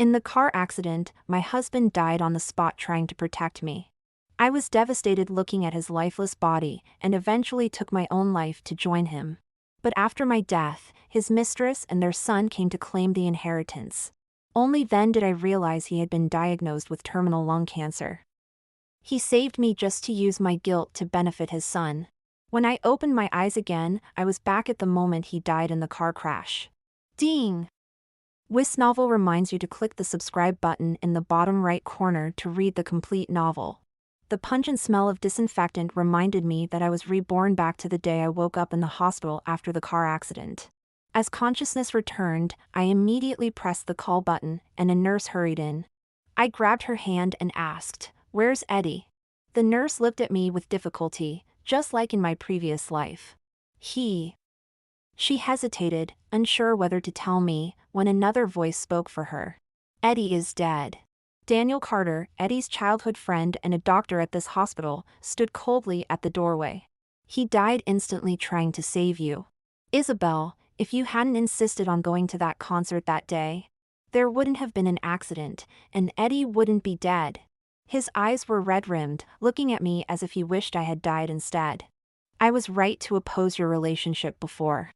In the car accident, my husband died on the spot trying to protect me. I was devastated looking at his lifeless body and eventually took my own life to join him. But after my death, his mistress and their son came to claim the inheritance. Only then did I realize he had been diagnosed with terminal lung cancer. He saved me just to use my guilt to benefit his son. When I opened my eyes again, I was back at the moment he died in the car crash. Ding! This novel reminds you to click the subscribe button in the bottom right corner to read the complete novel. The pungent smell of disinfectant reminded me that I was reborn back to the day I woke up in the hospital after the car accident. As consciousness returned, I immediately pressed the call button and a nurse hurried in. I grabbed her hand and asked, "Where's Eddie?" The nurse looked at me with difficulty, just like in my previous life. She hesitated, unsure whether to tell me, when another voice spoke for her. "Eddie is dead." Daniel Carter, Eddie's childhood friend and a doctor at this hospital, stood coldly at the doorway. "He died instantly trying to save you. Isabel, if you hadn't insisted on going to that concert that day, there wouldn't have been an accident, and Eddie wouldn't be dead." His eyes were red-rimmed, looking at me as if he wished I had died instead. "I was right to oppose your relationship before.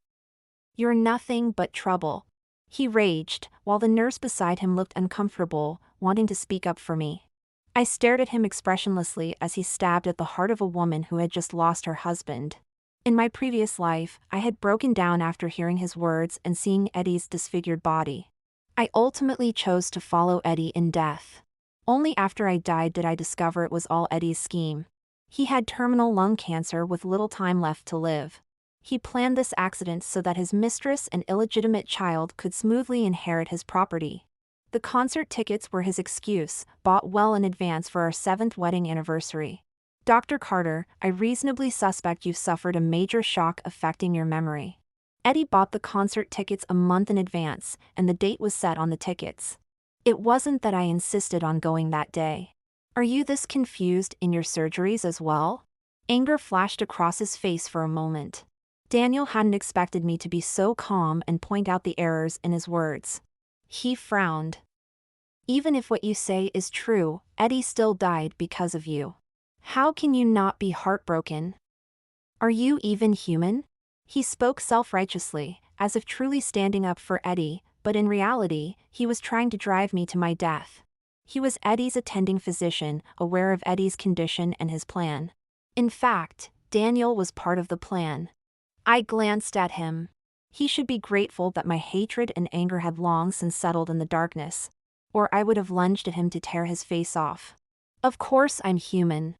You're nothing but trouble," he raged, while the nurse beside him looked uncomfortable, wanting to speak up for me. I stared at him expressionlessly as he stabbed at the heart of a woman who had just lost her husband. In my previous life, I had broken down after hearing his words and seeing Eddie's disfigured body. I ultimately chose to follow Eddie in death. Only after I died did I discover it was all Eddie's scheme. He had terminal lung cancer with little time left to live. He planned this accident so that his mistress and illegitimate child could smoothly inherit his property. The concert tickets were his excuse, bought well in advance for our 7th wedding anniversary. "Dr. Carter, I reasonably suspect you've suffered a major shock affecting your memory." Eddie bought the concert tickets a month in advance, and the date was set on the tickets. It wasn't that I insisted on going that day. "Are you this confused in your surgeries as well?" Anger flashed across his face for a moment. Daniel hadn't expected me to be so calm and point out the errors in his words. He frowned. "Even if what you say is true, Eddie still died because of you. How can you not be heartbroken? Are you even human?" He spoke self-righteously, as if truly standing up for Eddie, but in reality, he was trying to drive me to my death. He was Eddie's attending physician, aware of Eddie's condition and his plan. In fact, Daniel was part of the plan. I glanced at him. He should be grateful that my hatred and anger had long since settled in the darkness, or I would have lunged at him to tear his face off. "Of course I'm human.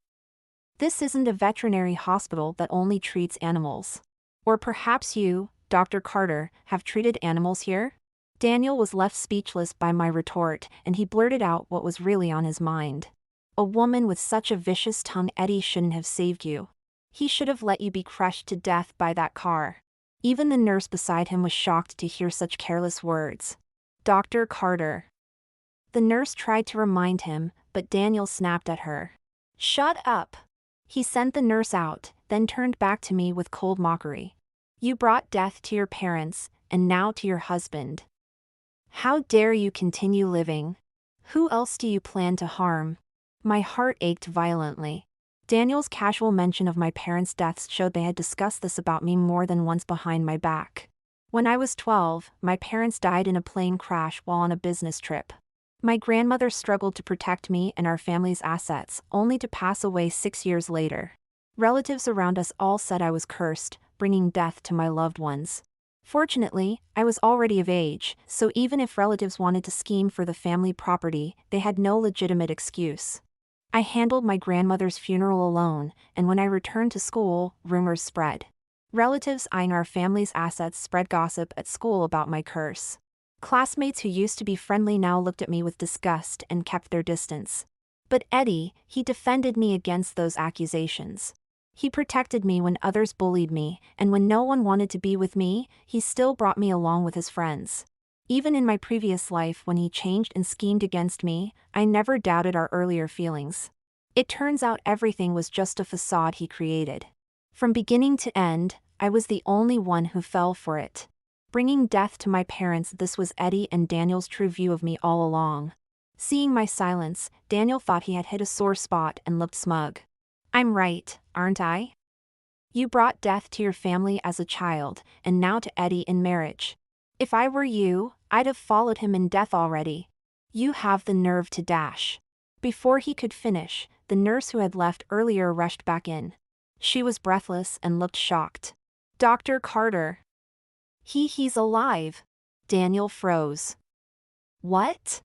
This isn't a veterinary hospital that only treats animals. Or perhaps you, Dr. Carter, have treated animals here?" Daniel was left speechless by my retort, and he blurted out what was really on his mind. "A woman with such a vicious tongue, Eddie shouldn't have saved you. He should have let you be crushed to death by that car." Even the nurse beside him was shocked to hear such careless words. "Dr. Carter." The nurse tried to remind him, but Daniel snapped at her. "Shut up." He sent the nurse out, then turned back to me with cold mockery. "You brought death to your parents, and now to your husband. How dare you continue living? Who else do you plan to harm?" My heart ached violently. Daniel's casual mention of my parents' deaths showed they had discussed this about me more than once behind my back. When I was 12, my parents died in a plane crash while on a business trip. My grandmother struggled to protect me and our family's assets, only to pass away 6 years later. Relatives around us all said I was cursed, bringing death to my loved ones. Fortunately, I was already of age, so even if relatives wanted to scheme for the family property, they had no legitimate excuse. I handled my grandmother's funeral alone, and when I returned to school, rumors spread. Relatives eyeing our family's assets spread gossip at school about my curse. Classmates who used to be friendly now looked at me with disgust and kept their distance. But Eddie, he defended me against those accusations. He protected me when others bullied me, and when no one wanted to be with me, he still brought me along with his friends. Even in my previous life when he changed and schemed against me, I never doubted our earlier feelings. It turns out everything was just a facade he created. From beginning to end, I was the only one who fell for it. Bringing death to my parents. This was Eddie and Daniel's true view of me all along. Seeing my silence, Daniel thought he had hit a sore spot and looked smug. I'm right, aren't I? You brought death to your family as a child, and now to Eddie in marriage. If I were you, I'd have followed him in death already. You have the nerve to dash. Before he could finish, the nurse who had left earlier rushed back in. She was breathless and looked shocked. Dr. Carter. He's alive. Daniel froze. What?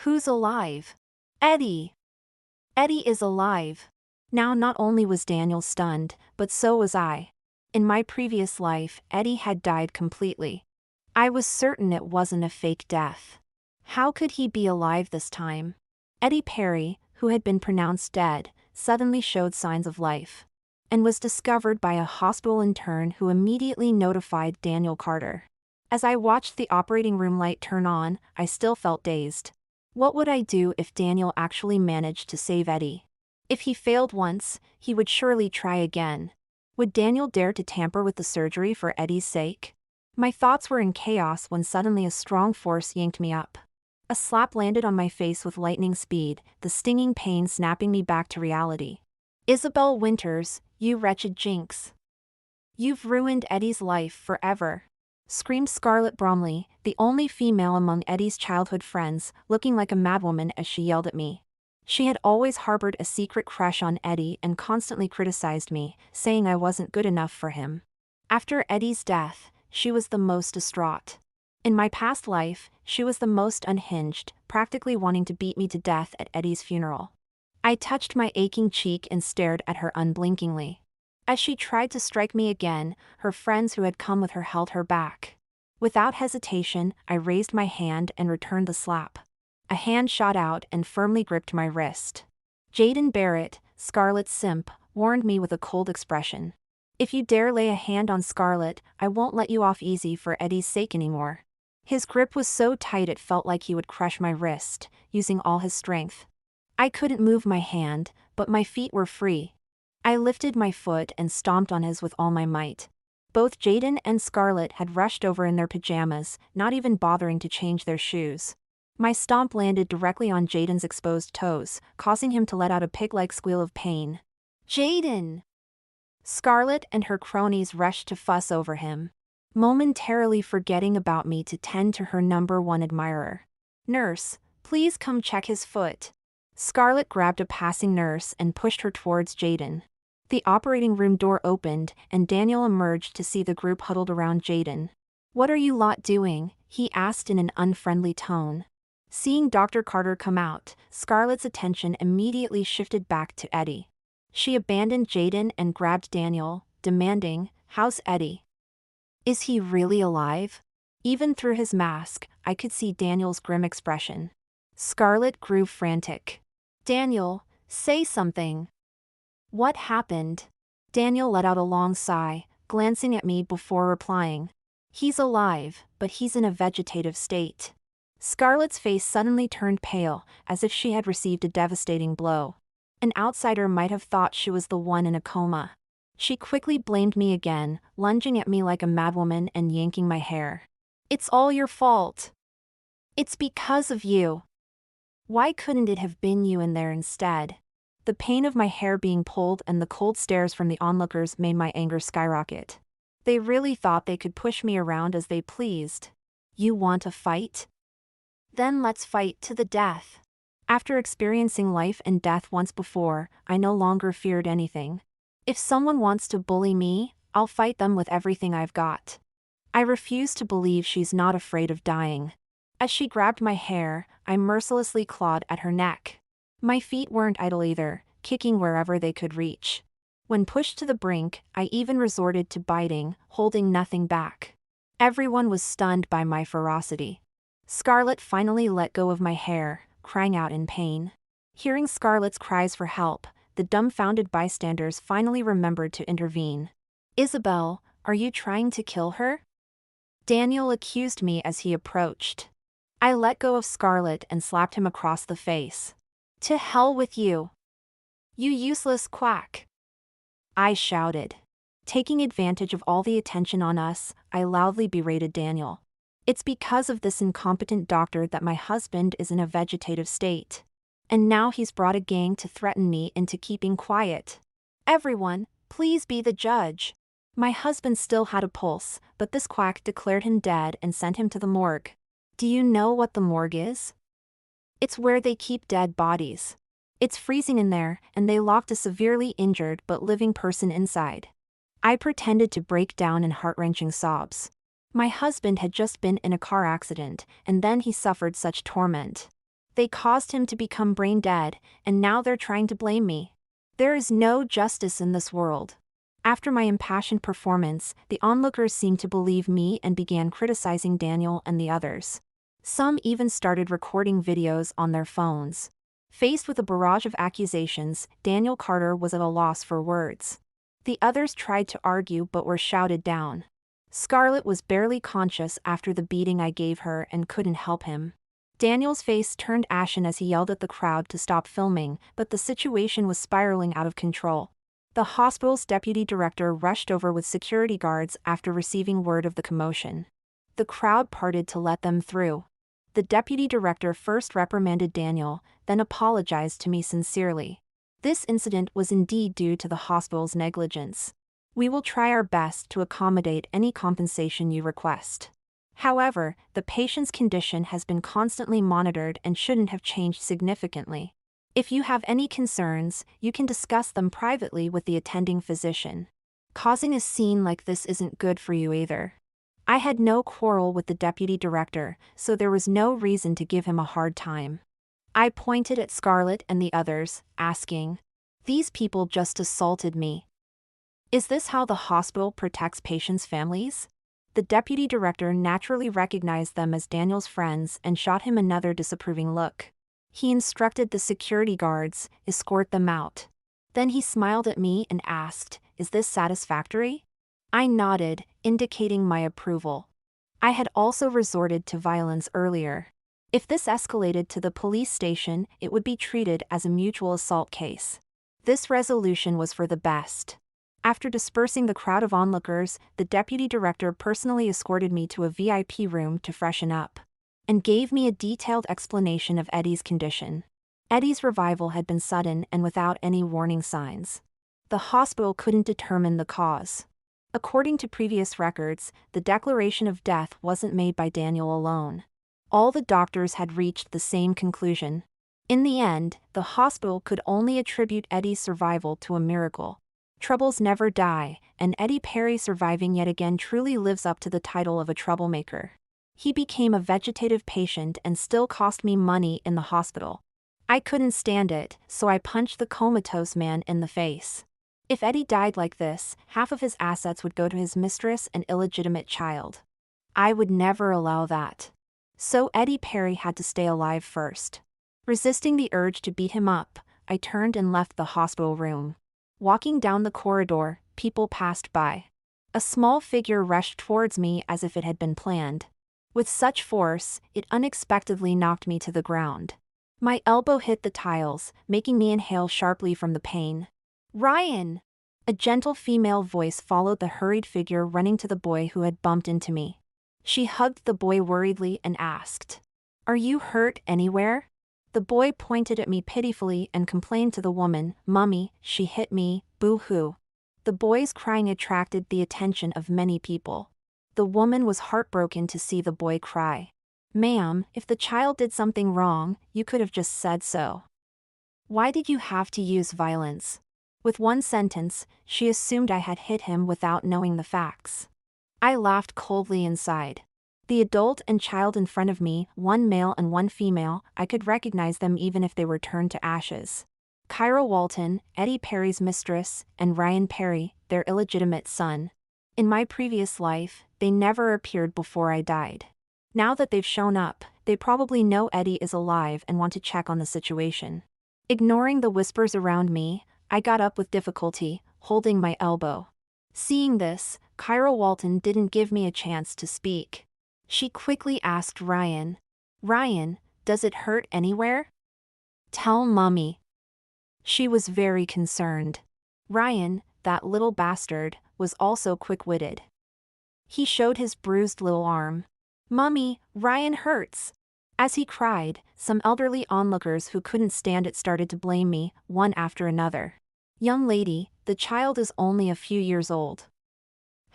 Who's alive? Eddie. Eddie is alive. Now not only was Daniel stunned, but so was I. In my previous life, Eddie had died completely. I was certain it wasn't a fake death. How could he be alive this time? Eddie Perry, who had been pronounced dead, suddenly showed signs of life, and was discovered by a hospital intern who immediately notified Daniel Carter. As I watched the operating room light turn on, I still felt dazed. What would I do if Daniel actually managed to save Eddie? If he failed once, he would surely try again. Would Daniel dare to tamper with the surgery for Eddie's sake? My thoughts were in chaos when suddenly a strong force yanked me up. A slap landed on my face with lightning speed, the stinging pain snapping me back to reality. Isabel Winters, you wretched jinx. You've ruined Eddie's life forever. Screamed Scarlett Bromley, the only female among Eddie's childhood friends, looking like a madwoman as she yelled at me. She had always harbored a secret crush on Eddie and constantly criticized me, saying I wasn't good enough for him. After Eddie's death, she was the most distraught. In my past life, she was the most unhinged, practically wanting to beat me to death at Eddie's funeral. I touched my aching cheek and stared at her unblinkingly. As she tried to strike me again, her friends who had come with her held her back. Without hesitation, I raised my hand and returned the slap. A hand shot out and firmly gripped my wrist. Jaden Barrett, Scarlett's simp, warned me with a cold expression. If you dare lay a hand on Scarlett, I won't let you off easy for Eddie's sake anymore. His grip was so tight it felt like he would crush my wrist, using all his strength. I couldn't move my hand, but my feet were free. I lifted my foot and stomped on his with all my might. Both Jaden and Scarlett had rushed over in their pajamas, not even bothering to change their shoes. My stomp landed directly on Jaden's exposed toes, causing him to let out a pig-like squeal of pain. Jaden! Scarlett and her cronies rushed to fuss over him, momentarily forgetting about me to tend to her #1 admirer. Nurse, please come check his foot. Scarlett grabbed a passing nurse and pushed her towards Jaden. The operating room door opened, and Daniel emerged to see the group huddled around Jaden. What are you lot doing? He asked in an unfriendly tone. Seeing Dr. Carter come out, Scarlett's attention immediately shifted back to Eddie. She abandoned Jaden and grabbed Daniel, demanding, "How's Eddie? Is he really alive?" Even through his mask, I could see Daniel's grim expression. Scarlett grew frantic. Daniel, say something. What happened? Daniel let out a long sigh, glancing at me before replying. He's alive, but he's in a vegetative state. Scarlett's face suddenly turned pale, as if she had received a devastating blow. An outsider might have thought she was the one in a coma. She quickly blamed me again, lunging at me like a madwoman and yanking my hair. It's all your fault. It's because of you. Why couldn't it have been you in there instead? The pain of my hair being pulled and the cold stares from the onlookers made my anger skyrocket. They really thought they could push me around as they pleased. You want a fight? Then let's fight to the death. After experiencing life and death once before, I no longer feared anything. If someone wants to bully me, I'll fight them with everything I've got. I refuse to believe she's not afraid of dying. As she grabbed my hair, I mercilessly clawed at her neck. My feet weren't idle either, kicking wherever they could reach. When pushed to the brink, I even resorted to biting, holding nothing back. Everyone was stunned by my ferocity. Scarlett finally let go of my hair, crying out in pain. Hearing Scarlett's cries for help, the dumbfounded bystanders finally remembered to intervene. Isabel, are you trying to kill her? Daniel accused me as he approached. I let go of Scarlett and slapped him across the face. To hell with you! You useless quack! I shouted. Taking advantage of all the attention on us, I loudly berated Daniel. It's because of this incompetent doctor that my husband is in a vegetative state. And now he's brought a gang to threaten me into keeping quiet. Everyone, please be the judge. My husband still had a pulse, but this quack declared him dead and sent him to the morgue. Do you know what the morgue is? It's where they keep dead bodies. It's freezing in there, and they locked a severely injured but living person inside. I pretended to break down in heart-wrenching sobs. My husband had just been in a car accident, and then he suffered such torment. They caused him to become brain dead, and now they're trying to blame me. There is no justice in this world. After my impassioned performance, the onlookers seemed to believe me and began criticizing Daniel and the others. Some even started recording videos on their phones. Faced with a barrage of accusations, Daniel Carter was at a loss for words. The others tried to argue but were shouted down. Scarlett was barely conscious after the beating I gave her and couldn't help him. Daniel's face turned ashen as he yelled at the crowd to stop filming, but the situation was spiraling out of control. The hospital's deputy director rushed over with security guards after receiving word of the commotion. The crowd parted to let them through. The deputy director first reprimanded Daniel, then apologized to me sincerely. This incident was indeed due to the hospital's negligence. We will try our best to accommodate any compensation you request. However, the patient's condition has been constantly monitored and shouldn't have changed significantly. If you have any concerns, you can discuss them privately with the attending physician. Causing a scene like this isn't good for you either. I had no quarrel with the deputy director, so there was no reason to give him a hard time. I pointed at Scarlett and the others, asking, "These people just assaulted me. Is this how the hospital protects patients' families?" The deputy director naturally recognized them as Daniel's friends and shot him another disapproving look. He instructed the security guards, escort them out. Then he smiled at me and asked, "Is this satisfactory?" I nodded, indicating my approval. I had also resorted to violence earlier. If this escalated to the police station, it would be treated as a mutual assault case. This resolution was for the best. After dispersing the crowd of onlookers, the deputy director personally escorted me to a VIP room to freshen up, and gave me a detailed explanation of Eddie's condition. Eddie's revival had been sudden and without any warning signs. The hospital couldn't determine the cause. According to previous records, the declaration of death wasn't made by Daniel alone. All the doctors had reached the same conclusion. In the end, the hospital could only attribute Eddie's survival to a miracle. Troubles never die, and Eddie Perry surviving yet again truly lives up to the title of a troublemaker. He became a vegetative patient and still cost me money in the hospital. I couldn't stand it, so I punched the comatose man in the face. If Eddie died like this, half of his assets would go to his mistress and illegitimate child. I would never allow that. So Eddie Perry had to stay alive first. Resisting the urge to beat him up, I turned and left the hospital room. Walking down the corridor, people passed by. A small figure rushed towards me as if it had been planned. With such force, it unexpectedly knocked me to the ground. My elbow hit the tiles, making me inhale sharply from the pain. "Ryan!" A gentle female voice followed the hurried figure running to the boy who had bumped into me. She hugged the boy worriedly and asked, "Are you hurt anywhere?" The boy pointed at me pitifully and complained to the woman, "Mummy, she hit me, boo-hoo." The boy's crying attracted the attention of many people. The woman was heartbroken to see the boy cry. "Ma'am, if the child did something wrong, you could have just said so. Why did you have to use violence?" With one sentence, she assumed I had hit him without knowing the facts. I laughed coldly inside. The adult and child in front of me, one male and one female, I could recognize them even if they were turned to ashes. Kyra Walton, Eddie Perry's mistress, and Ryan Perry, their illegitimate son. In my previous life, they never appeared before I died. Now that they've shown up, they probably know Eddie is alive and want to check on the situation. Ignoring the whispers around me, I got up with difficulty, holding my elbow. Seeing this, Kyra Walton didn't give me a chance to speak. She quickly asked Ryan, "Ryan, does it hurt anywhere? Tell Mommy." She was very concerned. Ryan, that little bastard, was also quick-witted. He showed his bruised little arm. "Mummy, Ryan hurts!" As he cried, some elderly onlookers who couldn't stand it started to blame me, one after another. "Young lady, the child is only a few years old.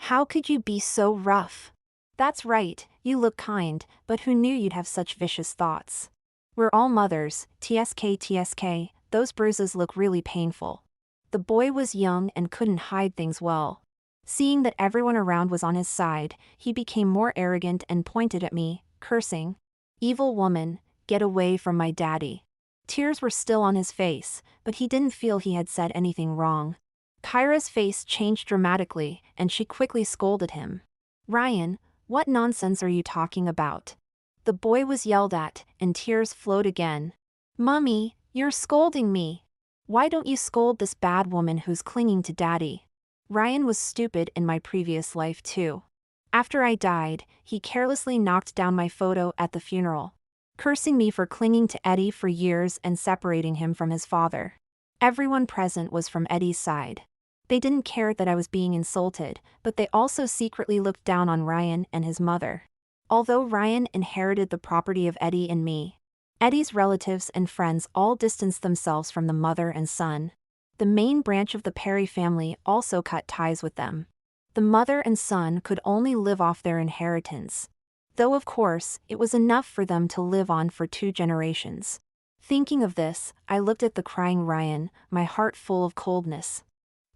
How could you be so rough?" "That's right, you look kind, but who knew you'd have such vicious thoughts? We're all mothers, TSK, those bruises look really painful." The boy was young and couldn't hide things well. Seeing that everyone around was on his side, he became more arrogant and pointed at me, cursing. "Evil woman, get away from my daddy." Tears were still on his face, but he didn't feel he had said anything wrong. Kyra's face changed dramatically, and she quickly scolded him. "Ryan, what nonsense are you talking about?" The boy was yelled at, and tears flowed again. "Mummy, you're scolding me. Why don't you scold this bad woman who's clinging to daddy?" Ryan was stupid in my previous life too. After I died, he carelessly knocked down my photo at the funeral, cursing me for clinging to Eddie for years and separating him from his father. Everyone present was from Eddie's side. They didn't care that I was being insulted, but they also secretly looked down on Ryan and his mother. Although Ryan inherited the property of Eddie and me, Eddie's relatives and friends all distanced themselves from the mother and son. The main branch of the Perry family also cut ties with them. The mother and son could only live off their inheritance, though of course, it was enough for them to live on for 2 generations. Thinking of this, I looked at the crying Ryan, my heart full of coldness.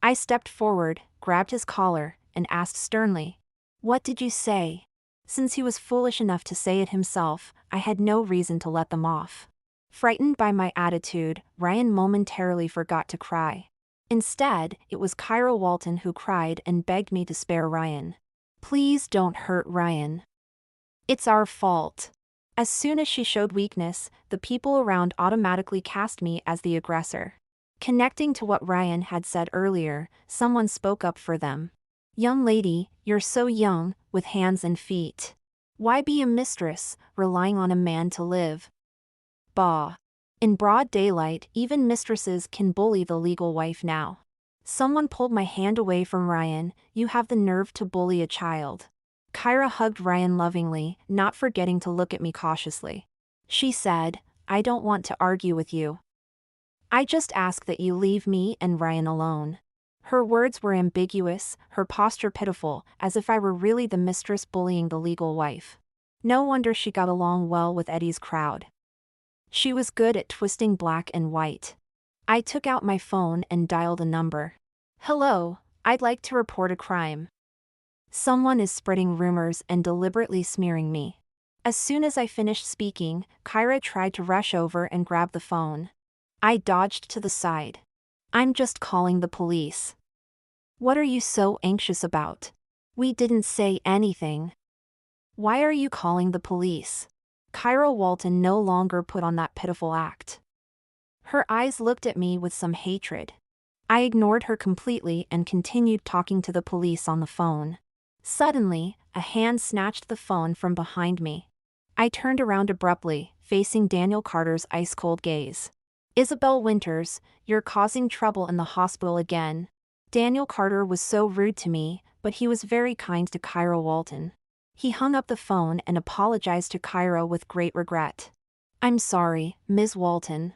I stepped forward, grabbed his collar, and asked sternly, "What did you say?" Since he was foolish enough to say it himself, I had no reason to let them off. Frightened by my attitude, Ryan momentarily forgot to cry. Instead, it was Kyra Walton who cried and begged me to spare Ryan. "Please don't hurt Ryan. It's our fault." As soon as she showed weakness, the people around automatically cast me as the aggressor. Connecting to what Ryan had said earlier, someone spoke up for them. "Young lady, you're so young, with hands and feet. Why be a mistress, relying on a man to live?" Bah. In broad daylight, even mistresses can bully the legal wife now. Someone pulled my hand away from Ryan. "You have the nerve to bully a child." Kyra hugged Ryan lovingly, not forgetting to look at me cautiously. She said, "I don't want to argue with you. I just ask that you leave me and Ryan alone." Her words were ambiguous, her posture pitiful, as if I were really the mistress bullying the legal wife. No wonder she got along well with Eddie's crowd. She was good at twisting black and white. I took out my phone and dialed a number. "Hello, I'd like to report a crime. Someone is spreading rumors and deliberately smearing me." As soon as I finished speaking, Kyra tried to rush over and grab the phone. I dodged to the side. "I'm just calling the police." "What are you so anxious about? We didn't say anything." "Why are you calling the police?" Kyra Walton no longer put on that pitiful act. Her eyes looked at me with some hatred. I ignored her completely and continued talking to the police on the phone. Suddenly, a hand snatched the phone from behind me. I turned around abruptly, facing Daniel Carter's ice-cold gaze. "Isabel Winters, you're causing trouble in the hospital again." Daniel Carter was so rude to me, but he was very kind to Kyra Walton. He hung up the phone and apologized to Kyra with great regret. "I'm sorry, Ms. Walton.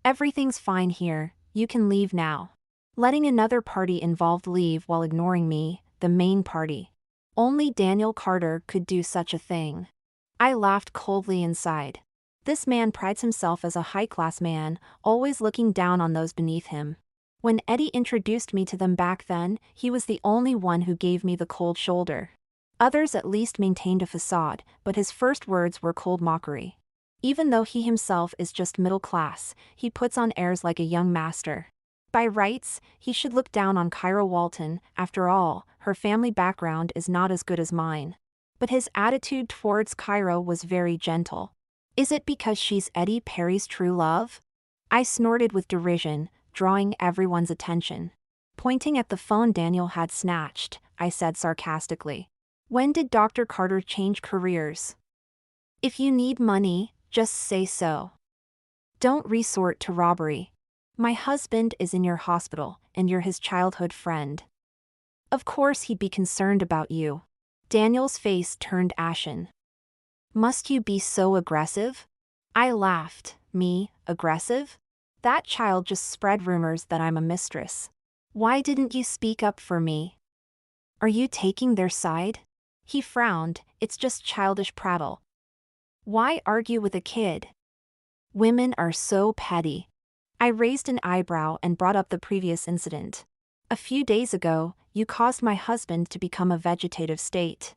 Everything's fine here, you can leave now." Letting another party involved leave while ignoring me, the main party. Only Daniel Carter could do such a thing. I laughed coldly inside. This man prides himself as a high-class man, always looking down on those beneath him. When Eddie introduced me to them back then, he was the only one who gave me the cold shoulder. Others at least maintained a facade, but his first words were cold mockery. Even though he himself is just middle class, he puts on airs like a young master. By rights, he should look down on Kyra Walton. After all, her family background is not as good as mine. But his attitude towards Kyra was very gentle. Is it because she's Eddie Perry's true love? I snorted with derision, drawing everyone's attention. Pointing at the phone Daniel had snatched, I said sarcastically, "When did Dr. Carter change careers? If you need money, just say so. Don't resort to robbery. My husband is in your hospital, and you're his childhood friend." Of course he'd be concerned about you. Daniel's face turned ashen. Must you be so aggressive? I laughed. Me, aggressive? That child just spread rumors that I'm a mistress. Why didn't you speak up for me? Are you taking their side? He frowned. It's just childish prattle. Why argue with a kid? Women are so petty. I raised an eyebrow and brought up the previous incident. A few days ago, you caused my husband to become a vegetative state.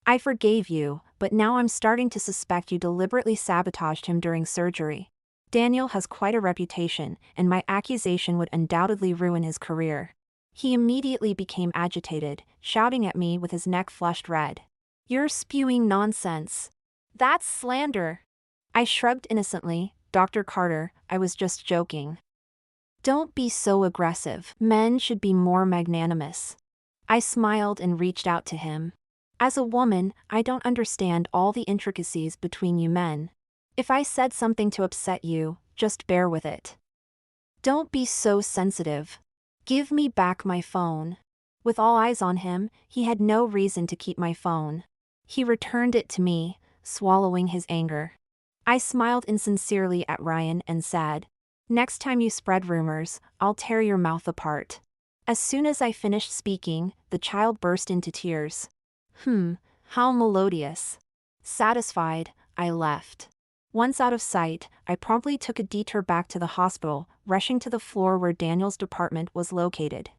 I forgave you, but now I'm starting to suspect you deliberately sabotaged him during surgery. Daniel has quite a reputation, and my accusation would undoubtedly ruin his career. He immediately became agitated, shouting at me with his neck flushed red. You're spewing nonsense. That's slander. I shrugged innocently. Dr. Carter, I was just joking. Don't be so aggressive. Men should be more magnanimous. I smiled and reached out to him. As a woman, I don't understand all the intricacies between you men. If I said something to upset you, just bear with it. Don't be so sensitive. Give me back my phone. With all eyes on him, he had no reason to keep my phone. He returned it to me, swallowing his anger. I smiled insincerely at Ryan and said, next time you spread rumors, I'll tear your mouth apart. As soon as I finished speaking, the child burst into tears. How melodious. Satisfied, I left. Once out of sight, I promptly took a detour back to the hospital, rushing to the floor where Daniel's department was located.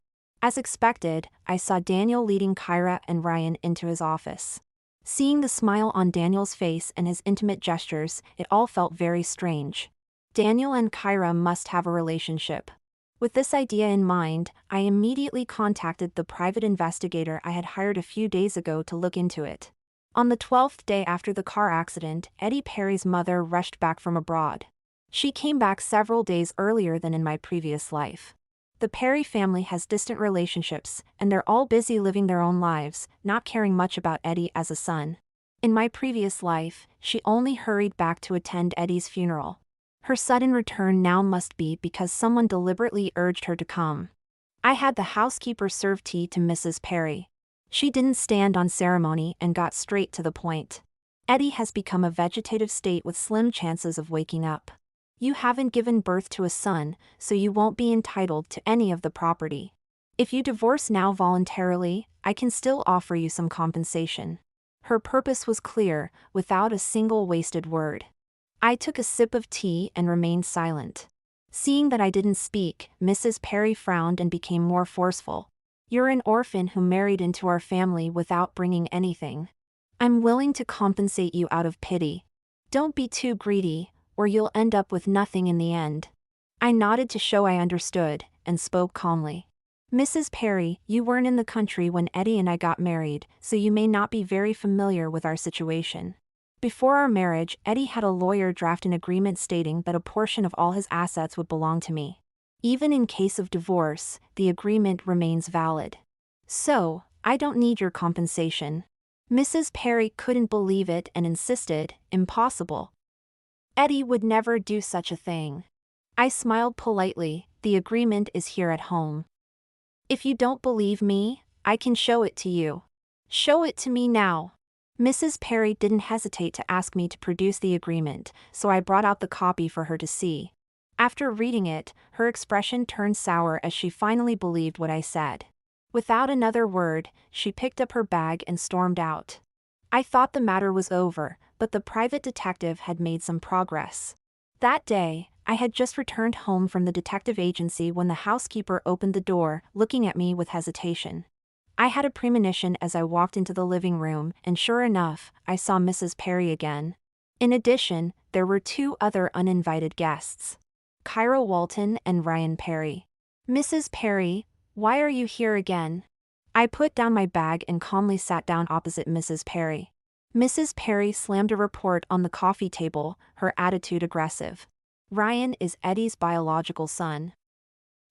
As expected, I saw Daniel leading Kyra and Ryan into his office. Seeing the smile on Daniel's face and his intimate gestures, it all felt very strange. Daniel and Kyra must have a relationship. With this idea in mind, I immediately contacted the private investigator I had hired a few days ago to look into it. On the 12th day after the car accident, Eddie Perry's mother rushed back from abroad. She came back several days earlier than in my previous life. The Perry family has distant relationships, and they're all busy living their own lives, not caring much about Eddie as a son. In my previous life, she only hurried back to attend Eddie's funeral. Her sudden return now must be because someone deliberately urged her to come. I had the housekeeper serve tea to Mrs. Perry. She didn't stand on ceremony and got straight to the point. Eddie has become a vegetative state with slim chances of waking up. You haven't given birth to a son, so you won't be entitled to any of the property. If you divorce now voluntarily, I can still offer you some compensation. Her purpose was clear, without a single wasted word. I took a sip of tea and remained silent. Seeing that I didn't speak, Mrs. Perry frowned and became more forceful. You're an orphan who married into our family without bringing anything. I'm willing to compensate you out of pity. Don't be too greedy, or you'll end up with nothing in the end. I nodded to show I understood, and spoke calmly. Mrs. Perry, you weren't in the country when Eddie and I got married, so you may not be very familiar with our situation. Before our marriage, Eddie had a lawyer draft an agreement stating that a portion of all his assets would belong to me. Even in case of divorce, the agreement remains valid. So, I don't need your compensation. Mrs. Perry couldn't believe it and insisted, impossible. Eddie would never do such a thing. I smiled politely, the agreement is here at home. If you don't believe me, I can show it to you. Show it to me now. Mrs. Perry didn't hesitate to ask me to produce the agreement, so I brought out the copy for her to see. After reading it, her expression turned sour as she finally believed what I said. Without another word, she picked up her bag and stormed out. I thought the matter was over, but the private detective had made some progress. That day, I had just returned home from the detective agency when the housekeeper opened the door, looking at me with hesitation. I had a premonition as I walked into the living room, and sure enough, I saw Mrs. Perry again. In addition, there were two other uninvited guests. Kyra Walton and Ryan Perry. Mrs. Perry, why are you here again? I put down my bag and calmly sat down opposite Mrs. Perry. Mrs. Perry slammed a report on the coffee table, her attitude aggressive. Ryan is Eddie's biological son.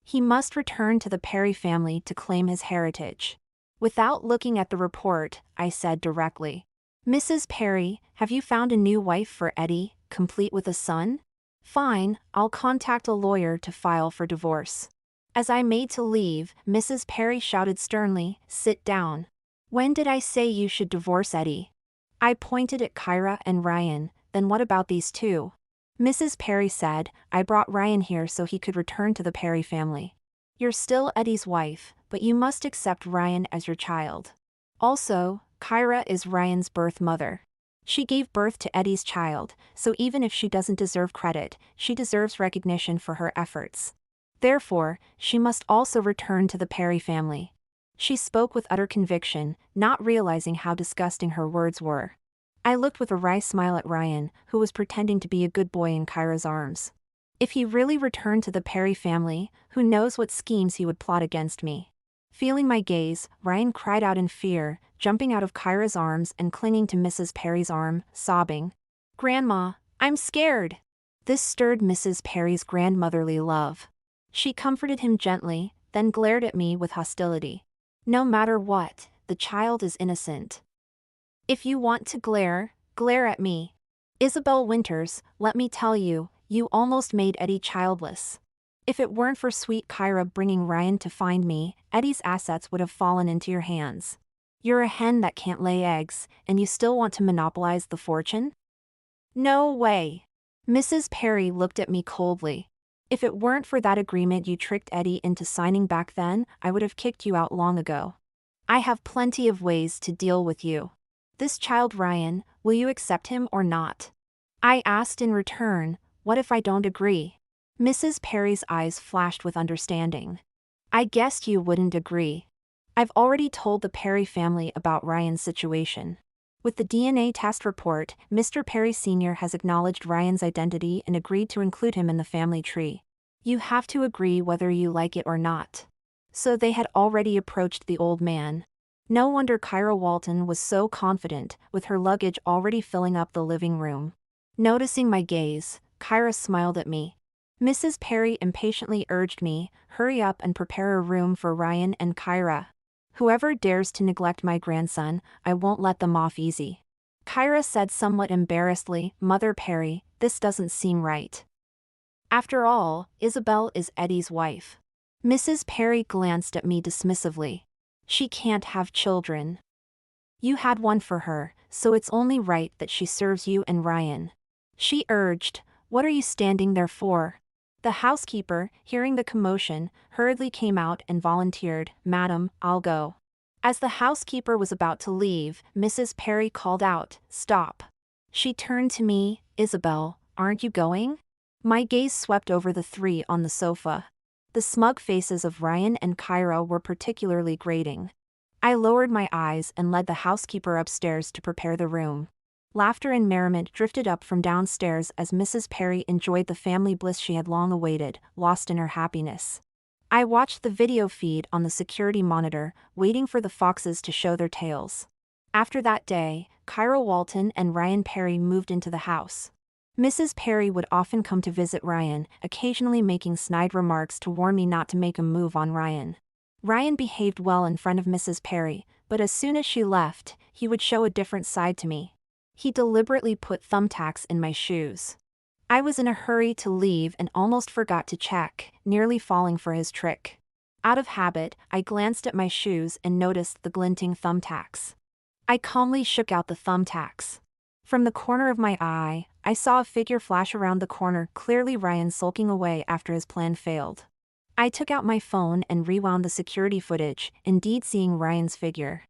He must return to the Perry family to claim his heritage. Without looking at the report, I said directly, Mrs. Perry, have you found a new wife for Eddie, complete with a son? Fine, I'll contact a lawyer to file for divorce. As I made to leave, Mrs. Perry shouted sternly, "Sit down. When did I say you should divorce Eddie?" I pointed at Kyra and Ryan. "Then what about these two?" Mrs. Perry said, "I brought Ryan here so he could return to the Perry family. You're still Eddie's wife, but you must accept Ryan as your child. Also, Kyra is Ryan's birth mother. She gave birth to Eddie's child, so even if she doesn't deserve credit, she deserves recognition for her efforts. Therefore, she must also return to the Perry family." She spoke with utter conviction, not realizing how disgusting her words were. I looked with a wry smile at Ryan, who was pretending to be a good boy in Kyra's arms. If he really returned to the Perry family, who knows what schemes he would plot against me. Feeling my gaze, Ryan cried out in fear, jumping out of Kyra's arms and clinging to Mrs. Perry's arm, sobbing, "Grandma, I'm scared." This stirred Mrs. Perry's grandmotherly love. She comforted him gently, then glared at me with hostility. "No matter what, the child is innocent. If you want to glare, glare at me. Isabel Winters, let me tell you, you almost made Eddie childless. If it weren't for sweet Kyra bringing Ryan to find me, Eddie's assets would have fallen into your hands. You're a hen that can't lay eggs, and you still want to monopolize the fortune?" "No way." Mrs. Perry looked at me coldly. "If it weren't for that agreement you tricked Eddie into signing back then, I would have kicked you out long ago. I have plenty of ways to deal with you. This child Ryan, will you accept him or not?" I asked in return, "What if I don't agree?" Mrs. Perry's eyes flashed with understanding. "I guessed you wouldn't agree. I've already told the Perry family about Ryan's situation. With the DNA test report, Mr. Perry Sr. has acknowledged Ryan's identity and agreed to include him in the family tree. You have to agree whether you like it or not." So they had already approached the old man. No wonder Kyra Walton was so confident, with her luggage already filling up the living room. Noticing my gaze, Kyra smiled at me. Mrs. Perry impatiently urged me, "Hurry up and prepare a room for Ryan and Kyra. Whoever dares to neglect my grandson, I won't let them off easy." Kyra said somewhat embarrassedly, "Mother Perry, this doesn't seem right. After all, Isabel is Eddie's wife." Mrs. Perry glanced at me dismissively. "She can't have children. You had one for her, so it's only right that she serves you and Ryan." She urged, "What are you standing there for?" The housekeeper, hearing the commotion, hurriedly came out and volunteered, "Madam, I'll go." As the housekeeper was about to leave, Mrs. Perry called out, "Stop." She turned to me, "Isabel, aren't you going?" My gaze swept over the three on the sofa. The smug faces of Ryan and Kyra were particularly grating. I lowered my eyes and led the housekeeper upstairs to prepare the room. Laughter and merriment drifted up from downstairs as Mrs. Perry enjoyed the family bliss she had long awaited, lost in her happiness. I watched the video feed on the security monitor, waiting for the foxes to show their tails. After that day, Kyra Walton and Ryan Perry moved into the house. Mrs. Perry would often come to visit Ryan, occasionally making snide remarks to warn me not to make a move on Ryan. Ryan behaved well in front of Mrs. Perry, but as soon as she left, he would show a different side to me. He deliberately put thumbtacks in my shoes. I was in a hurry to leave and almost forgot to check, nearly falling for his trick. Out of habit, I glanced at my shoes and noticed the glinting thumbtacks. I calmly shook out the thumbtacks. From the corner of my eye, I saw a figure flash around the corner, clearly Ryan sulking away after his plan failed. I took out my phone and rewound the security footage, indeed seeing Ryan's figure.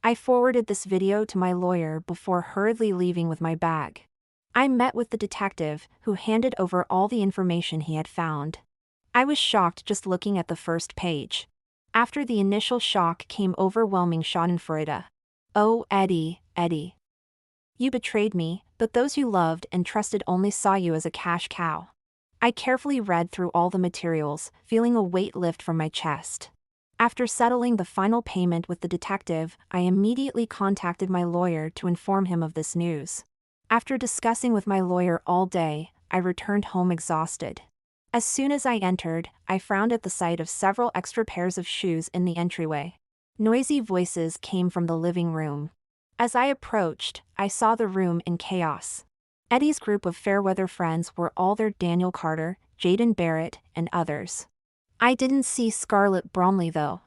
I forwarded this video to my lawyer before hurriedly leaving with my bag. I met with the detective, who handed over all the information he had found. I was shocked just looking at the first page. After the initial shock came overwhelming schadenfreude. "Oh, Eddie, Eddie. You betrayed me, but those you loved and trusted only saw you as a cash cow." I carefully read through all the materials, feeling a weight lift from my chest. After settling the final payment with the detective, I immediately contacted my lawyer to inform him of this news. After discussing with my lawyer all day, I returned home exhausted. As soon as I entered, I frowned at the sight of several extra pairs of shoes in the entryway. Noisy voices came from the living room. As I approached, I saw the room in chaos. Eddie's group of fair-weather friends were all there: Daniel Carter, Jaden Barrett, and others. I didn't see Scarlett Bromley though.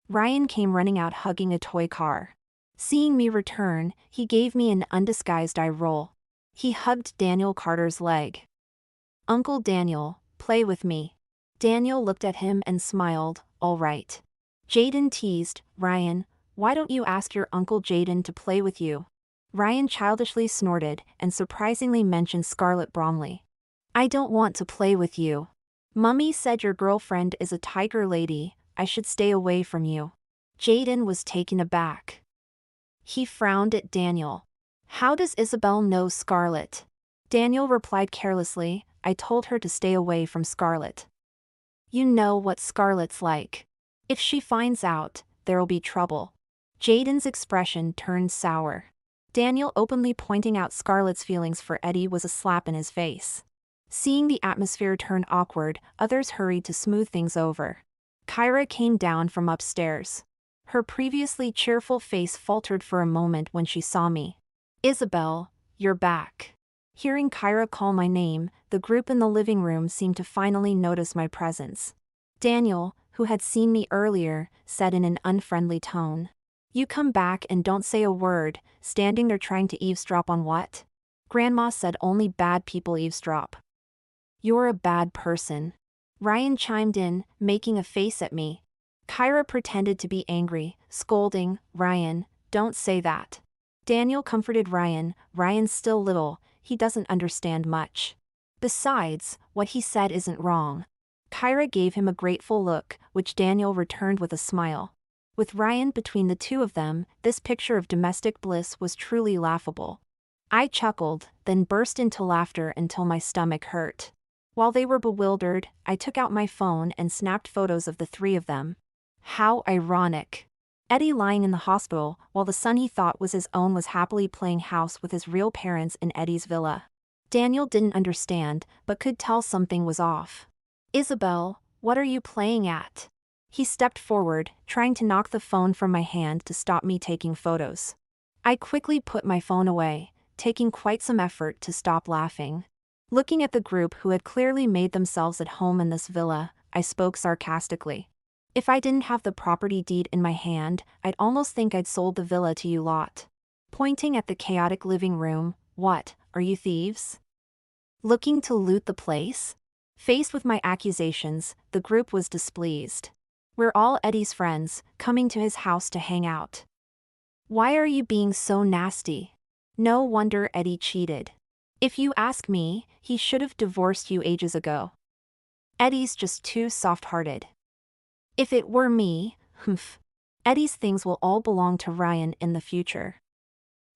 Ryan came running out hugging a toy car. Seeing me return, he gave me an undisguised eye roll. He hugged Daniel Carter's leg. Uncle Daniel, play with me. Daniel looked at him and smiled, all right. Jaden teased, Ryan, why don't you ask your Uncle Jaden to play with you? Ryan childishly snorted and surprisingly mentioned Scarlett Bromley. I don't want to play with you. Mummy said your girlfriend is a tiger lady, I should stay away from you. Jaden was taken aback. He frowned at Daniel. How does Isabel know Scarlett? Daniel replied carelessly, I told her to stay away from Scarlett. You know what Scarlett's like. If she finds out, there'll be trouble. Jaden's expression turned sour. Daniel openly pointing out Scarlett's feelings for Eddie was a slap in his face. Seeing the atmosphere turn awkward, others hurried to smooth things over. Kyra came down from upstairs. Her previously cheerful face faltered for a moment when she saw me. Isabel, you're back. Hearing Kyra call my name, the group in the living room seemed to finally notice my presence. Daniel, who had seen me earlier, said in an unfriendly tone. You come back and don't say a word, standing there trying to eavesdrop on what? Grandma said only bad people eavesdrop. You're a bad person. Ryan chimed in, making a face at me. Kyra pretended to be angry, scolding, Ryan, don't say that. Daniel comforted Ryan, Ryan's still little, he doesn't understand much. Besides, what he said isn't wrong. Kyra gave him a grateful look, which Daniel returned with a smile. With Ryan between the two of them, this picture of domestic bliss was truly laughable. I chuckled, then burst into laughter until my stomach hurt. While they were bewildered, I took out my phone and snapped photos of the three of them. How ironic. Eddie lying in the hospital, while the son he thought was his own was happily playing house with his real parents in Eddie's villa. Daniel didn't understand, but could tell something was off. Isabel, what are you playing at? He stepped forward, trying to knock the phone from my hand to stop me taking photos. I quickly put my phone away, taking quite some effort to stop laughing. Looking at the group who had clearly made themselves at home in this villa, I spoke sarcastically. If I didn't have the property deed in my hand, I'd almost think I'd sold the villa to you lot. Pointing at the chaotic living room, what, are you thieves? Looking to loot the place? Faced with my accusations, the group was displeased. We're all Eddie's friends, coming to his house to hang out. Why are you being so nasty? No wonder Eddie cheated. If you ask me, he should have divorced you ages ago. Eddie's just too soft-hearted. If it were me, Eddie's things will all belong to Ryan in the future.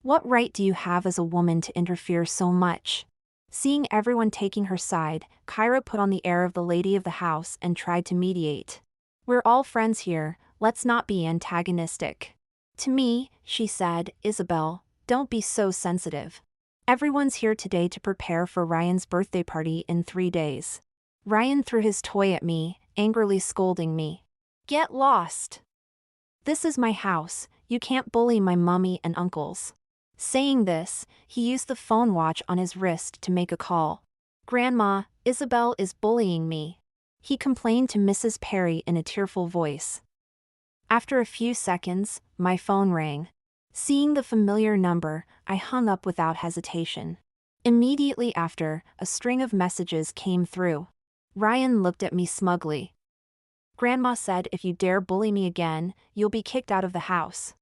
What right do you have as a woman to interfere so much? Seeing everyone taking her side, Kyra put on the air of the lady of the house and tried to mediate. We're all friends here, let's not be antagonistic. To me, she said, Isabel, don't be so sensitive. Everyone's here today to prepare for Ryan's birthday party in 3 days. Ryan threw his toy at me, angrily scolding me. Get lost. This is my house, you can't bully my mummy and uncles. Saying this, he used the phone watch on his wrist to make a call. Grandma, Isabel is bullying me. He complained to Mrs. Perry in a tearful voice. After a few seconds, my phone rang. Seeing the familiar number, I hung up without hesitation. Immediately after, a string of messages came through. Ryan looked at me smugly. Grandma said if you dare bully me again, you'll be kicked out of the house.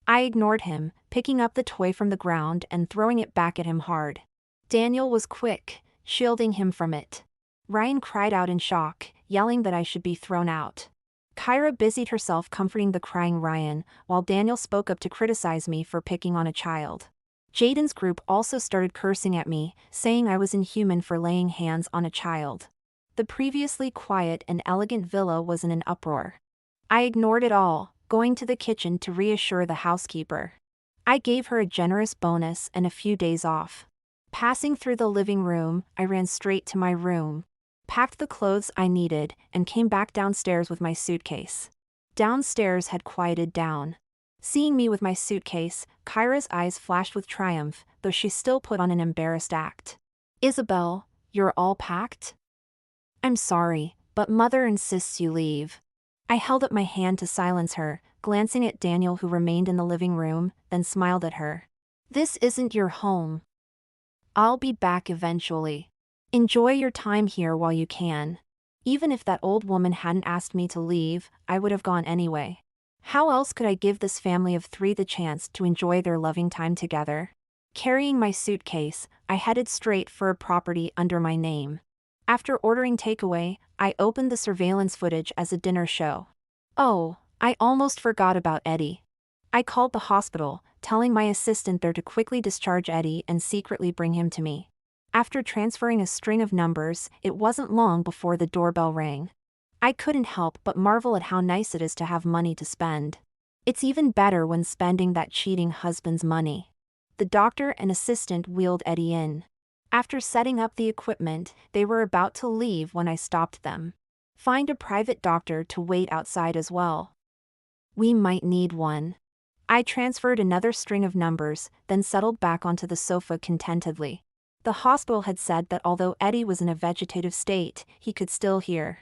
I ignored him, picking up the toy from the ground and throwing it back at him hard. Daniel was quick, shielding him from it. Ryan cried out in shock, yelling that I should be thrown out. Kyra busied herself comforting the crying Ryan, while Daniel spoke up to criticize me for picking on a child. Jaden's group also started cursing at me, saying I was inhuman for laying hands on a child. The previously quiet and elegant villa was in an uproar. I ignored it all, going to the kitchen to reassure the housekeeper. I gave her a generous bonus and a few days off. Passing through the living room, I ran straight to my room, packed the clothes I needed, and came back downstairs with my suitcase. Downstairs had quieted down. Seeing me with my suitcase, Kyra's eyes flashed with triumph, though she still put on an embarrassed act. Isabel, you're all packed? I'm sorry, but Mother insists you leave. I held up my hand to silence her, glancing at Daniel who remained in the living room, then smiled at her. This isn't your home. I'll be back eventually. Enjoy your time here while you can. Even if that old woman hadn't asked me to leave, I would have gone anyway. How else could I give this family of 3 the chance to enjoy their loving time together? Carrying my suitcase, I headed straight for a property under my name. After ordering takeaway, I opened the surveillance footage as a dinner show. Oh, I almost forgot about Eddie. I called the hospital, telling my assistant there to quickly discharge Eddie and secretly bring him to me. After transferring a string of numbers, it wasn't long before the doorbell rang. I couldn't help but marvel at how nice it is to have money to spend. It's even better when spending that cheating husband's money. The doctor and assistant wheeled Eddie in. After setting up the equipment, they were about to leave when I stopped them. Find a private doctor to wait outside as well. We might need one. I transferred another string of numbers, then settled back onto the sofa contentedly. The hospital had said that although Eddie was in a vegetative state, he could still hear.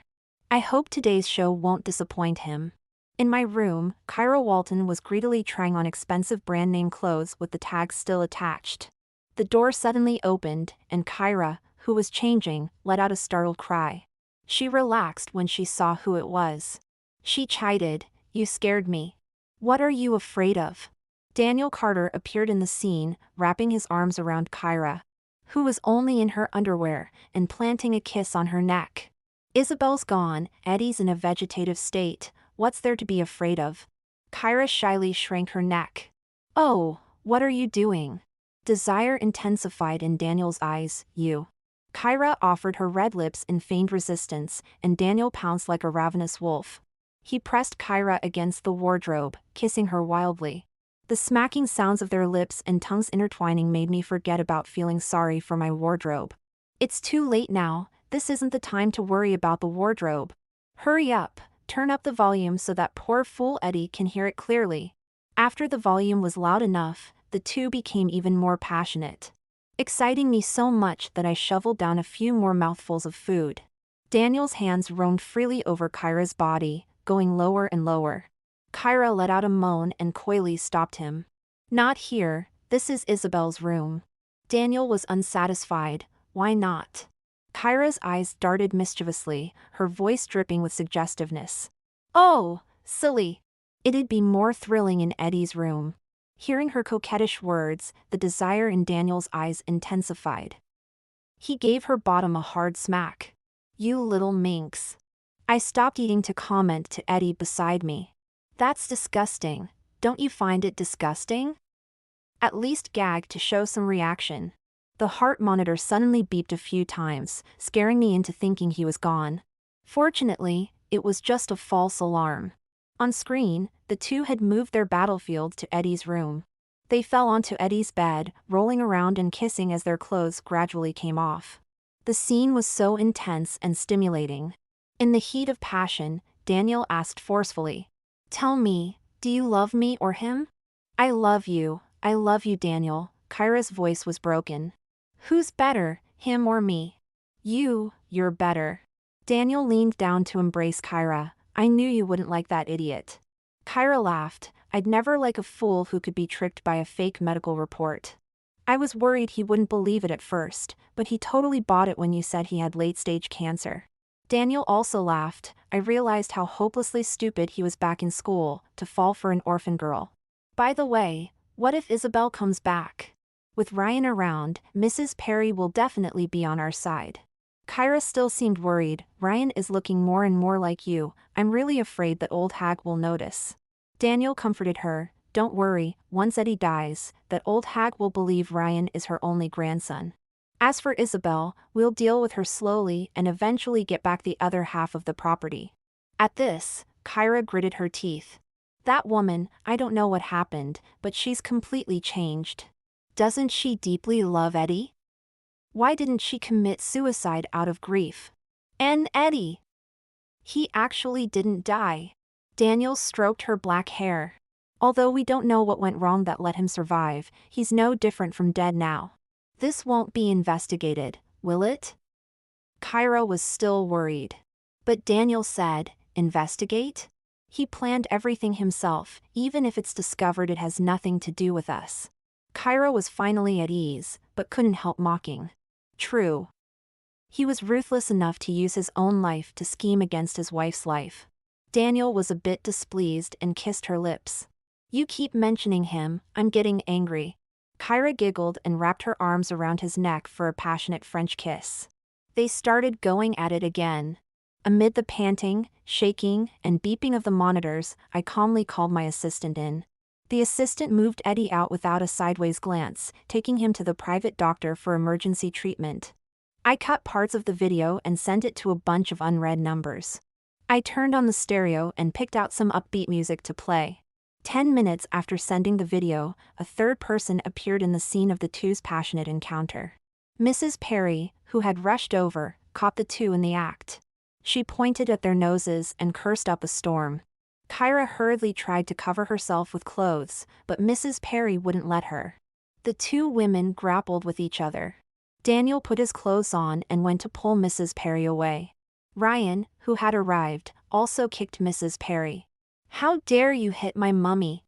I hope today's show won't disappoint him. In my room, Kyra Walton was greedily trying on expensive brand name clothes with the tags still attached. The door suddenly opened, and Kyra, who was changing, let out a startled cry. She relaxed when she saw who it was. She chided, "You scared me. What are you afraid of?" Daniel Carter appeared in the scene, wrapping his arms around Kyra, who was only in her underwear, and planting a kiss on her neck. Isabel's gone, Eddie's in a vegetative state, what's there to be afraid of? Kyra shyly shrank her neck. Oh, what are you doing? Desire intensified in Daniel's eyes. You. Kyra offered her red lips in feigned resistance, and Daniel pounced like a ravenous wolf. He pressed Kyra against the wardrobe, kissing her wildly. The smacking sounds of their lips and tongues intertwining made me forget about feeling sorry for my wardrobe. It's too late now, this isn't the time to worry about the wardrobe. Hurry up, turn up the volume so that poor fool Eddie can hear it clearly. After the volume was loud enough, the two became even more passionate, exciting me so much that I shoveled down a few more mouthfuls of food. Daniel's hands roamed freely over Kyra's body, going lower and lower. Kyra let out a moan and coyly stopped him. Not here, this is Isabel's room. Daniel was unsatisfied. Why not? Kyra's eyes darted mischievously, her voice dripping with suggestiveness. Oh, silly. It'd be more thrilling in Eddie's room. Hearing her coquettish words, the desire in Daniel's eyes intensified. He gave her bottom a hard smack. You little minx. I stopped eating to comment to Eddie beside me. That's disgusting. Don't you find it disgusting? At least gag to show some reaction. The heart monitor suddenly beeped a few times, scaring me into thinking he was gone. Fortunately, it was just a false alarm. On screen, the two had moved their battlefield to Eddie's room. They fell onto Eddie's bed, rolling around and kissing as their clothes gradually came off. The scene was so intense and stimulating. In the heat of passion, Daniel asked forcefully, "Tell me, do you love me or him?" I love you, Daniel." Kyra's voice was broken. "Who's better, him or me?" You're better." Daniel leaned down to embrace Kyra. "I knew you wouldn't like that idiot." Kyra laughed. I'd never like a fool who could be tricked by a fake medical report. I was worried he wouldn't believe it at first, but he totally bought it when you said he had late-stage cancer. Daniel also laughed. I realized how hopelessly stupid he was back in school, to fall for an orphan girl. By the way, what if Isabel comes back? With Ryan around, Mrs. Perry will definitely be on our side. Kyra still seemed worried. Ryan is looking more and more like you. I'm really afraid that old hag will notice. Daniel comforted her. Don't worry, once Eddie dies, that old hag will believe Ryan is her only grandson. As for Isabel, we'll deal with her slowly and eventually get back the other half of the property. At this, Kyra gritted her teeth. That woman, I don't know what happened, but she's completely changed. Doesn't she deeply love Eddie? Why didn't she commit suicide out of grief? And Eddie? He actually didn't die. Daniel stroked her black hair. Although we don't know what went wrong that let him survive, he's no different from dead now. This won't be investigated, will it? Kyra was still worried. But Daniel said, investigate? He planned everything himself, even if it's discovered it has nothing to do with us. Kyra was finally at ease, but couldn't help mocking. True. He was ruthless enough to use his own life to scheme against his wife's life. Daniel was a bit displeased and kissed her lips. You keep mentioning him, I'm getting angry. Kyra giggled and wrapped her arms around his neck for a passionate French kiss. They started going at it again. Amid the panting, shaking, and beeping of the monitors, I calmly called my assistant in. The assistant moved Eddie out without a sideways glance, taking him to the private doctor for emergency treatment. I cut parts of the video and sent it to a bunch of unread numbers. I turned on the stereo and picked out some upbeat music to play. 10 minutes after sending the video, a third person appeared in the scene of the two's passionate encounter. Mrs. Perry, who had rushed over, caught the two in the act. She pointed at their noses and cursed up a storm. Kyra hurriedly tried to cover herself with clothes, but Mrs. Perry wouldn't let her. The two women grappled with each other. Daniel put his clothes on and went to pull Mrs. Perry away. Ryan, who had arrived, also kicked Mrs. Perry. How dare you hit my mummy?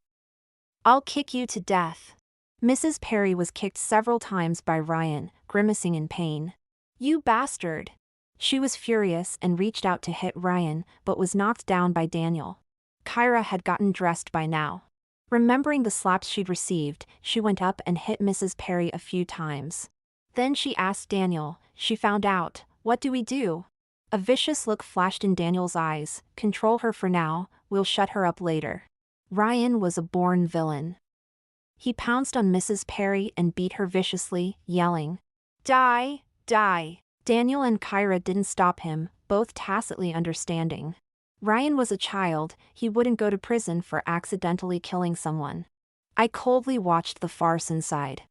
I'll kick you to death. Mrs. Perry was kicked several times by Ryan, grimacing in pain. You bastard. She was furious and reached out to hit Ryan, but was knocked down by Daniel. Kyra had gotten dressed by now. Remembering the slaps she'd received, she went up and hit Mrs. Perry a few times. Then she asked Daniel, she found out, what do we do? A vicious look flashed in Daniel's eyes, control her for now, we'll shut her up later. Ryan was a born villain. He pounced on Mrs. Perry and beat her viciously, yelling, Die, die. Daniel and Kyra didn't stop him, both tacitly understanding. Ryan was a child, he wouldn't go to prison for accidentally killing someone. I coldly watched the farce inside.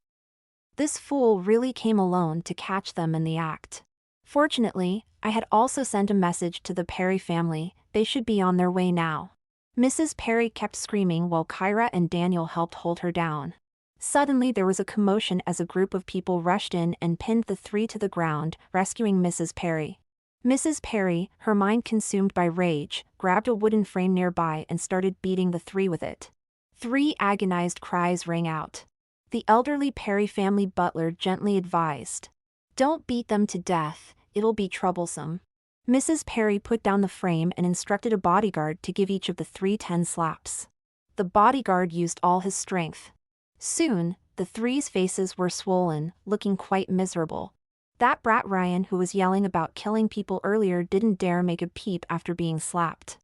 This fool really came alone to catch them in the act. Fortunately, I had also sent a message to the Perry family, they should be on their way now. Mrs. Perry kept screaming while Kyra and Daniel helped hold her down. Suddenly there was a commotion as a group of people rushed in and pinned the three to the ground, rescuing Mrs. Perry. Mrs. Perry, her mind consumed by rage, grabbed a wooden frame nearby and started beating the three with it. 3 agonized cries rang out. The elderly Perry family butler gently advised, Don't beat them to death, it'll be troublesome. Mrs. Perry put down the frame and instructed a bodyguard to give each of the 3 10 slaps. The bodyguard used all his strength. Soon, the three's faces were swollen, looking quite miserable. That brat Ryan who was yelling about killing people earlier didn't dare make a peep after being slapped.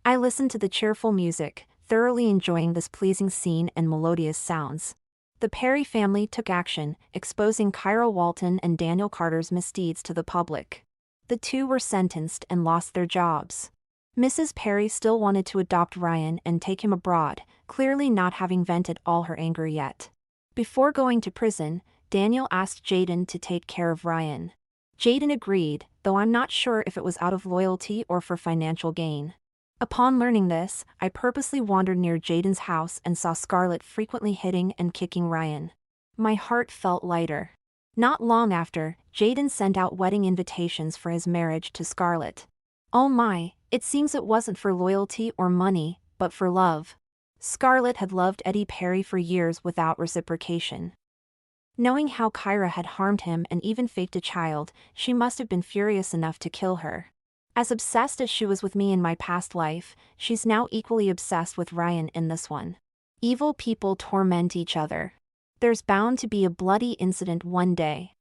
I listened to the cheerful music, thoroughly enjoying this pleasing scene and melodious sounds. The Perry family took action, exposing Kyra Walton and Daniel Carter's misdeeds to the public. The two were sentenced and lost their jobs. Mrs. Perry still wanted to adopt Ryan and take him abroad, clearly not having vented all her anger yet. Before going to prison, Daniel asked Jaden to take care of Ryan. Jaden agreed, though I'm not sure if it was out of loyalty or for financial gain. Upon learning this, I purposely wandered near Jaden's house and saw Scarlett frequently hitting and kicking Ryan. My heart felt lighter. Not long after, Jaden sent out wedding invitations for his marriage to Scarlett. Oh my, it seems it wasn't for loyalty or money, but for love. Scarlett had loved Eddie Perry for years without reciprocation. Knowing how Kyra had harmed him and even faked a child, she must have been furious enough to kill her. As obsessed as she was with me in my past life, she's now equally obsessed with Ryan in this one. Evil people torment each other. There's bound to be a bloody incident one day.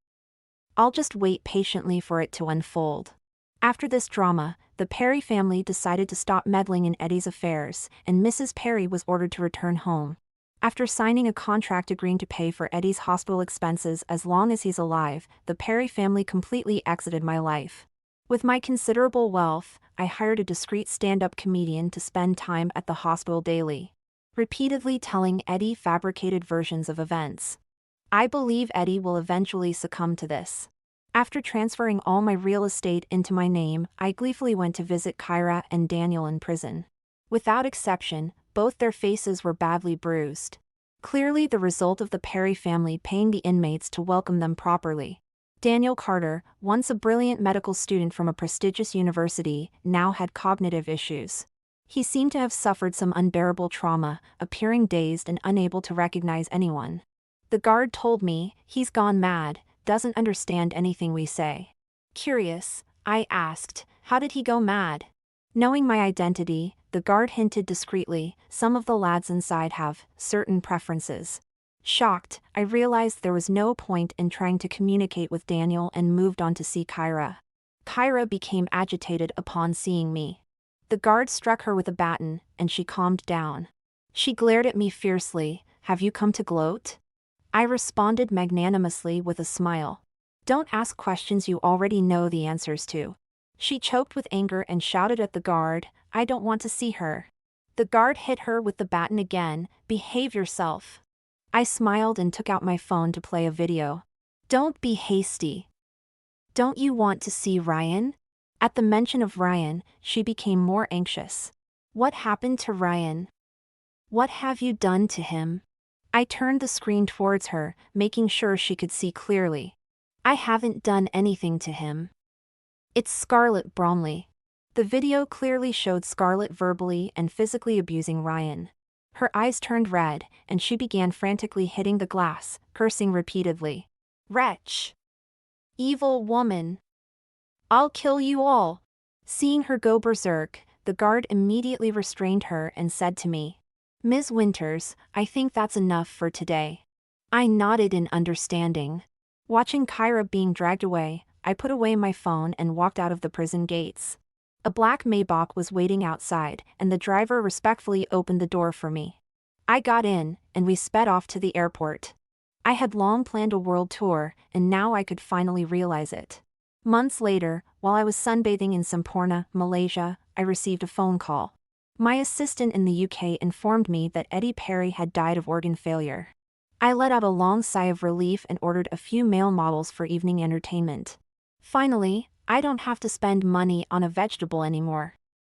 I'll just wait patiently for it to unfold. After this drama, the Perry family decided to stop meddling in Eddie's affairs, and Mrs. Perry was ordered to return home. After signing a contract agreeing to pay for Eddie's hospital expenses as long as he's alive, the Perry family completely exited my life. With my considerable wealth, I hired a discreet stand-up comedian to spend time at the hospital daily, repeatedly telling Eddie fabricated versions of events. I believe Eddie will eventually succumb to this. After transferring all my real estate into my name, I gleefully went to visit Kyra and Daniel in prison. Without exception, both their faces were badly bruised. Clearly the result of the Perry family paying the inmates to welcome them properly. Daniel Carter, once a brilliant medical student from a prestigious university, now had cognitive issues. He seemed to have suffered some unbearable trauma, appearing dazed and unable to recognize anyone. The guard told me, "He's gone mad, doesn't understand anything we say." Curious, I asked, "How did he go mad?" Knowing my identity, the guard hinted discreetly, "Some of the lads inside have certain preferences." Shocked, I realized there was no point in trying to communicate with Daniel and moved on to see Kyra. Kyra became agitated upon seeing me. The guard struck her with a baton, and she calmed down. She glared at me fiercely, "Have you come to gloat?" I responded magnanimously with a smile. "Don't ask questions you already know the answers to." She choked with anger and shouted at the guard, "I don't want to see her." The guard hit her with the baton again, "Behave yourself." I smiled and took out my phone to play a video. "Don't be hasty. Don't you want to see Ryan?" At the mention of Ryan, she became more anxious. "What happened to Ryan? What have you done to him?" I turned the screen towards her, making sure she could see clearly. "I haven't done anything to him. It's Scarlett Bromley." The video clearly showed Scarlett verbally and physically abusing Ryan. Her eyes turned red, and she began frantically hitting the glass, cursing repeatedly. "Wretch! Evil woman! I'll kill you all!" Seeing her go berserk, the guard immediately restrained her and said to me, "Ms. Winters, I think that's enough for today." I nodded in understanding. Watching Kyra being dragged away, I put away my phone and walked out of the prison gates. A black Maybach was waiting outside, and the driver respectfully opened the door for me. I got in, and we sped off to the airport. I had long planned a world tour, and now I could finally realize it. Months later, while I was sunbathing in Semporna, Malaysia, I received a phone call. My assistant in the UK informed me that Eddie Perry had died of organ failure. I let out a long sigh of relief and ordered a few male models for evening entertainment. Finally, I don't have to spend money on a vegetable anymore.